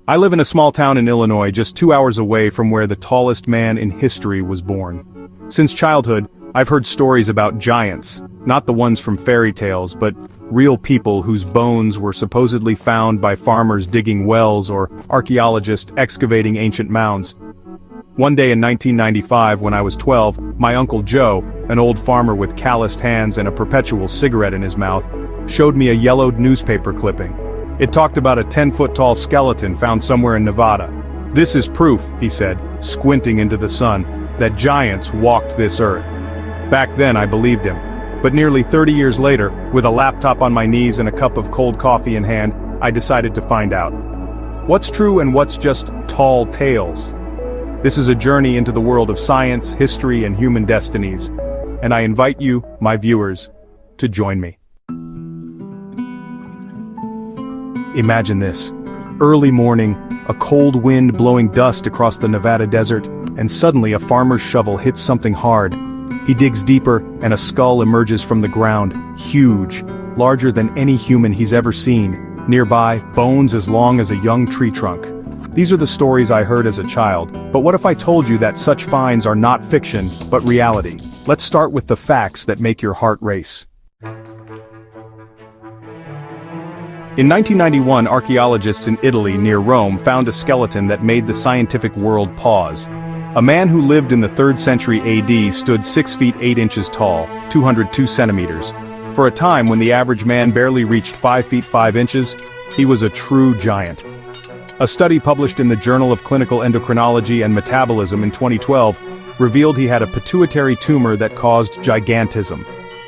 I live in a small town in Illinois just 2 hours away from where the tallest man in history was born. Since childhood, I've heard stories about giants, not the ones from fairy tales, but real people whose bones were supposedly found by farmers digging wells or archaeologists excavating ancient mounds. One day in 1995 when I was 12, my Uncle Joe, an old farmer with calloused hands and a perpetual cigarette in his mouth, showed me a yellowed newspaper clipping. It talked about a 10-foot-tall skeleton found somewhere in Nevada. "This is proof," he said, squinting into the sun, "that giants walked this earth." Back then I believed him. But nearly 30 years later, with a laptop on my knees and a cup of cold coffee in hand, I decided to find out. What's true and what's just tall tales? This is a journey into the world of science, history, and human destinies. And I invite you, my viewers, to join me. Imagine this. Early morning, a cold wind blowing dust across the Nevada desert, and suddenly a farmer's shovel hits something hard. He digs deeper, and a skull emerges from the ground, huge, larger than any human he's ever seen. Nearby, bones as long as a young tree trunk. These are the stories I heard as a child, but what if I told you that such finds are not fiction, but reality? Let's start with the facts that make your heart race. In 1991, archaeologists in Italy near Rome found a skeleton that made the scientific world pause. A man who lived in the 3rd century AD stood 6 feet 8 inches tall, 202 centimeters. For a time when the average man barely reached 5 feet 5 inches, he was a true giant. A study published in the Journal of Clinical Endocrinology and Metabolism in 2012 revealed he had a pituitary tumor that caused gigantism.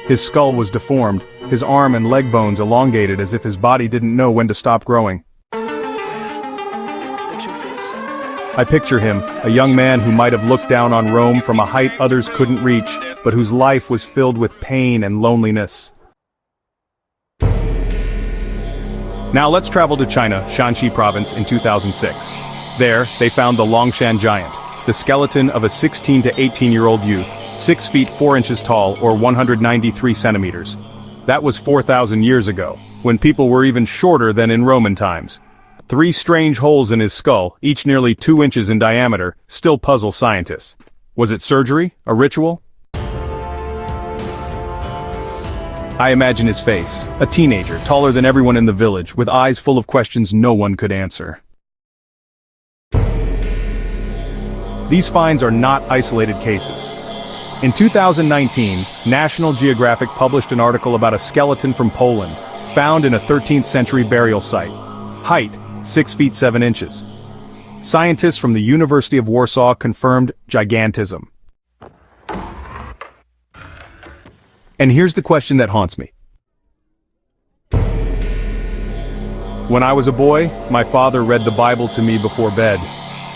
His skull was deformed, his arm and leg bones elongated as if his body didn't know when to stop growing. I picture him, a young man who might have looked down on Rome from a height others couldn't reach, but whose life was filled with pain and loneliness. Now let's travel to China, Shanxi province in 2006. There, they found the Longshan giant, the skeleton of a 16 to 18-year-old youth, 6 feet 4 inches tall or 193 centimeters. That was 4,000 years ago, when people were even shorter than in Roman times. 3 strange holes in his skull, each nearly 2 inches in diameter, still puzzle scientists. Was it surgery? A ritual? I imagine his face, a teenager, taller than everyone in the village, with eyes full of questions no one could answer. These finds are not isolated cases. In 2019, National Geographic published an article about a skeleton from Poland, found in a 13th century burial site. Height, 6 feet 7 inches. Scientists from the University of Warsaw confirmed gigantism. And here's the question that haunts me. When I was a boy, my father read the Bible to me before bed.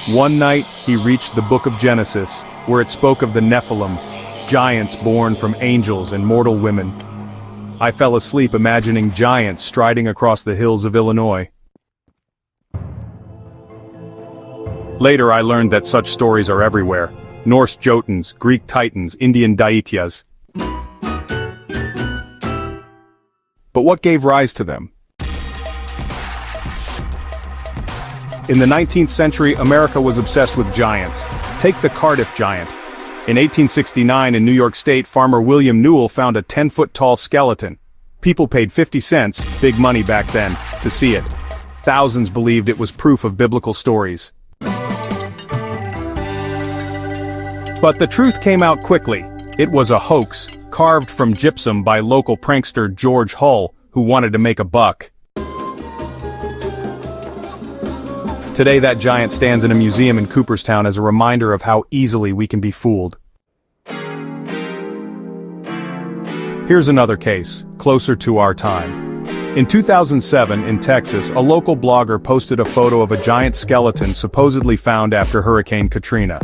One night, he reached the book of Genesis, where it spoke of the Nephilim, giants born from angels and mortal women. I fell asleep imagining giants striding across the hills of Illinois. Later I learned that such stories are everywhere. Norse Jotuns, Greek Titans, Indian Daityas. But what gave rise to them? In the 19th century, America was obsessed with giants. Take the Cardiff Giant. In 1869 in New York State, farmer William Newell found a 10-foot-tall skeleton. People paid 50 cents, big money back then, to see it. Thousands believed it was proof of biblical stories. But the truth came out quickly. It was a hoax, carved from gypsum by local prankster George Hull, who wanted to make a buck. Today that giant stands in a museum in Cooperstown as a reminder of how easily we can be fooled. Here's another case, closer to our time. In 2007, in Texas, a local blogger posted a photo of a giant skeleton supposedly found after Hurricane Katrina.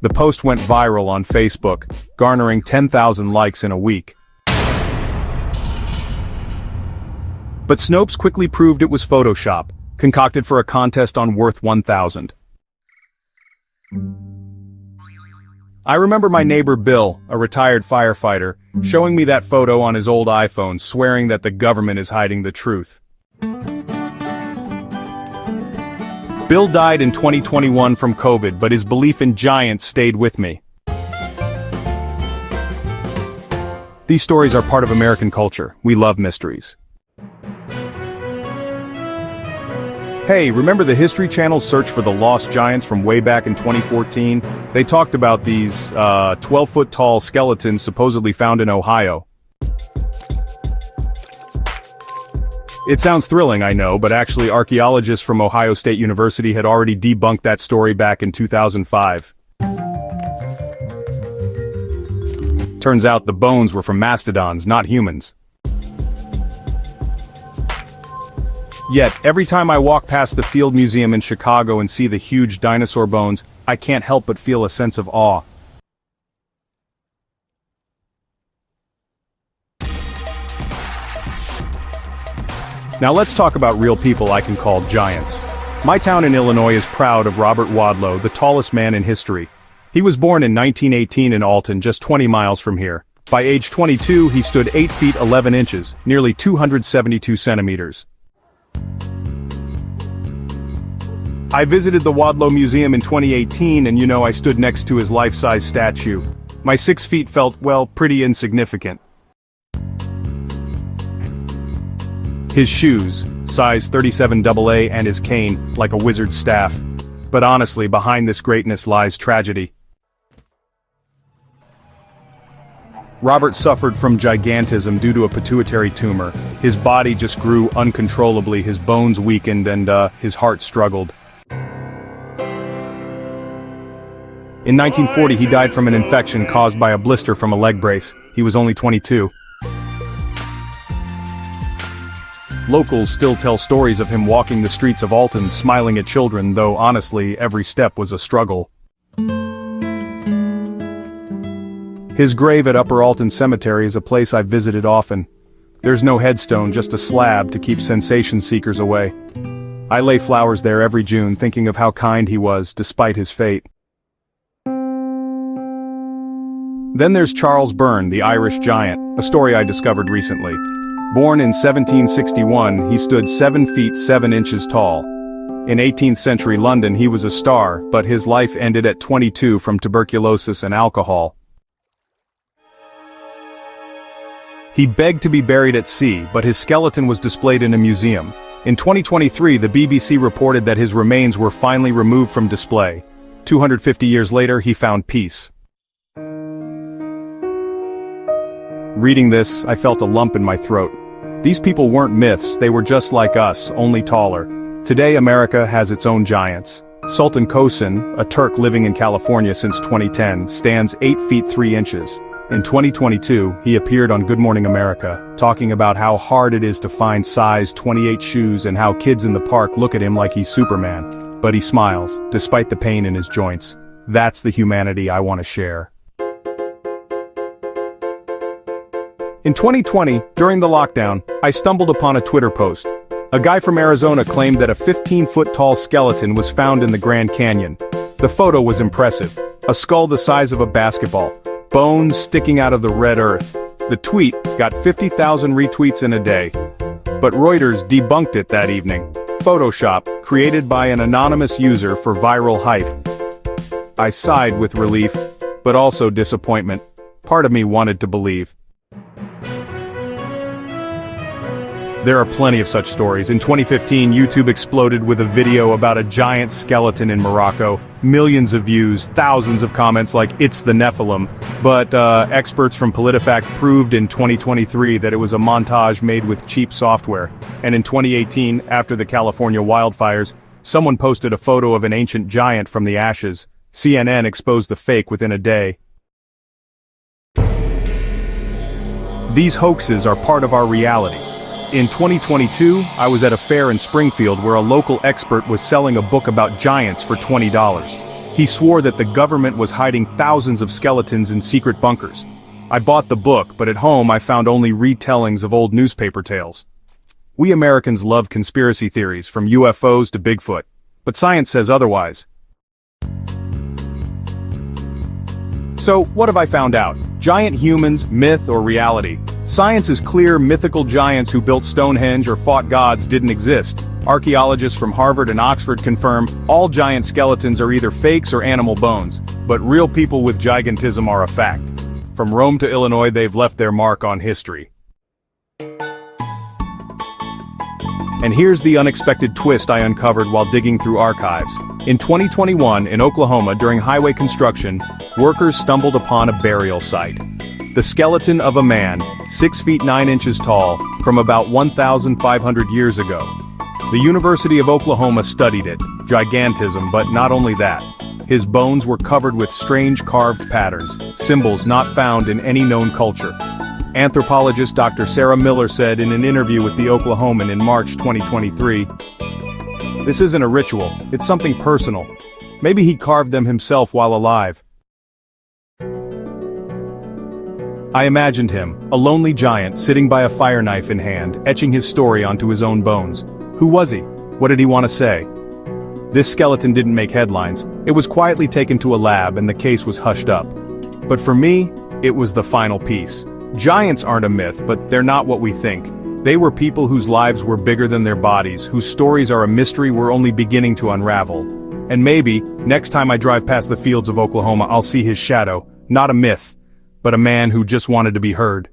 The post went viral on Facebook, garnering 10,000 likes in a week. But Snopes quickly proved it was Photoshop, concocted for a contest on Worth 1,000. I remember my neighbor Bill, a retired firefighter, showing me that photo on his old iPhone, swearing that the government is hiding the truth. Bill died in 2021 from COVID, but his belief in giants stayed with me. These stories are part of American culture. We love mysteries. Hey, remember the History Channel's search for the lost giants from way back in 2014? They talked about these 12-foot-tall skeletons supposedly found in Ohio. It sounds thrilling, I know, but actually archaeologists from Ohio State University had already debunked that story back in 2005. Turns out the bones were from mastodons, not humans. Yet, every time I walk past the Field Museum in Chicago and see the huge dinosaur bones, I can't help but feel a sense of awe. Now let's talk about real people I can call giants. My town in Illinois is proud of Robert Wadlow, the tallest man in history. He was born in 1918 in Alton, just 20 miles from here. By age 22, he stood 8 feet 11 inches, nearly 272 centimeters. I visited the Wadlow Museum in 2018 and I stood next to his life-size statue. My 6 feet felt, well, pretty insignificant. His shoes, size 37 AA, and his cane, like a wizard's staff. But honestly, behind this greatness lies tragedy. Robert suffered from gigantism due to a pituitary tumor. His body just grew uncontrollably, his bones weakened, and his heart struggled. In 1940, he died from an infection caused by a blister from a leg brace. He was only 22. Locals still tell stories of him walking the streets of Alton smiling at children, though honestly, every step was a struggle. His grave at Upper Alton Cemetery is a place I've visited often. There's no headstone, just a slab to keep sensation seekers away. I lay flowers there every June thinking of how kind he was, despite his fate. Then there's Charles Byrne, the Irish giant, a story I discovered recently. Born in 1761, he stood 7 feet 7 inches tall. In 18th century London he was a star, but his life ended at 22 from tuberculosis and alcohol. He begged to be buried at sea, but his skeleton was displayed in a museum. In 2023, the BBC reported that his remains were finally removed from display. 250 years later, he found peace. Reading this, I felt a lump in my throat. These people weren't myths, they were just like us, only taller. Today America has its own giants. Sultan Kosin, a Turk living in California since 2010, stands 8 feet 3 inches. In 2022, he appeared on Good Morning America, talking about how hard it is to find size 28 shoes and how kids in the park look at him like he's Superman. But he smiles, despite the pain in his joints. That's the humanity I want to share. In 2020, during the lockdown, I stumbled upon a Twitter post. A guy from Arizona claimed that a 15-foot-tall skeleton was found in the Grand Canyon. The photo was impressive. A skull the size of a basketball. Bones sticking out of the red earth. The tweet got 50,000 retweets in a day. But Reuters debunked it that evening. Photoshop, created by an anonymous user for viral hype. I sighed with relief, but also disappointment. Part of me wanted to believe. There are plenty of such stories. In 2015, YouTube exploded with a video about a giant skeleton in Morocco. Millions of views, thousands of comments like, "It's the Nephilim." But experts from PolitiFact proved in 2023 that it was a montage made with cheap software. And in 2018, after the California wildfires, someone posted a photo of an ancient giant from the ashes. CNN exposed the fake within a day. These hoaxes are part of our reality. In 2022, I was at a fair in Springfield where a local expert was selling a book about giants for $20. He swore that the government was hiding thousands of skeletons in secret bunkers. I bought the book, but at home I found only retellings of old newspaper tales. We Americans love conspiracy theories, from UFOs to Bigfoot. But science says otherwise. So, what have I found out? Giant humans, myth or reality? Science is clear mythical giants who built Stonehenge or fought gods didn't exist. Archaeologists from Harvard and Oxford confirm all giant skeletons are either fakes or animal bones, but real people with gigantism are a fact. From Rome to Illinois, they've left their mark on history. And here's the unexpected twist I uncovered while digging through archives. In 2021, in Oklahoma during highway construction, workers stumbled upon a burial site. The skeleton of a man, 6 feet 9 inches tall, from about 1,500 years ago. The University of Oklahoma studied it, gigantism, but not only that. His bones were covered with strange carved patterns, symbols not found in any known culture. Anthropologist Dr. Sarah Miller said in an interview with the Oklahoman in March 2023, "This isn't a ritual, it's something personal. Maybe he carved them himself while alive." I imagined him, a lonely giant sitting by a fire knife in hand, etching his story onto his own bones. Who was he? What did he want to say? This skeleton didn't make headlines. It was quietly taken to a lab and the case was hushed up. But for me, it was the final piece. Giants aren't a myth, but they're not what we think. They were people whose lives were bigger than their bodies, whose stories are a mystery we're only beginning to unravel. And maybe, next time I drive past the fields of Oklahoma, I'll see his shadow, not a myth, but a man who just wanted to be heard.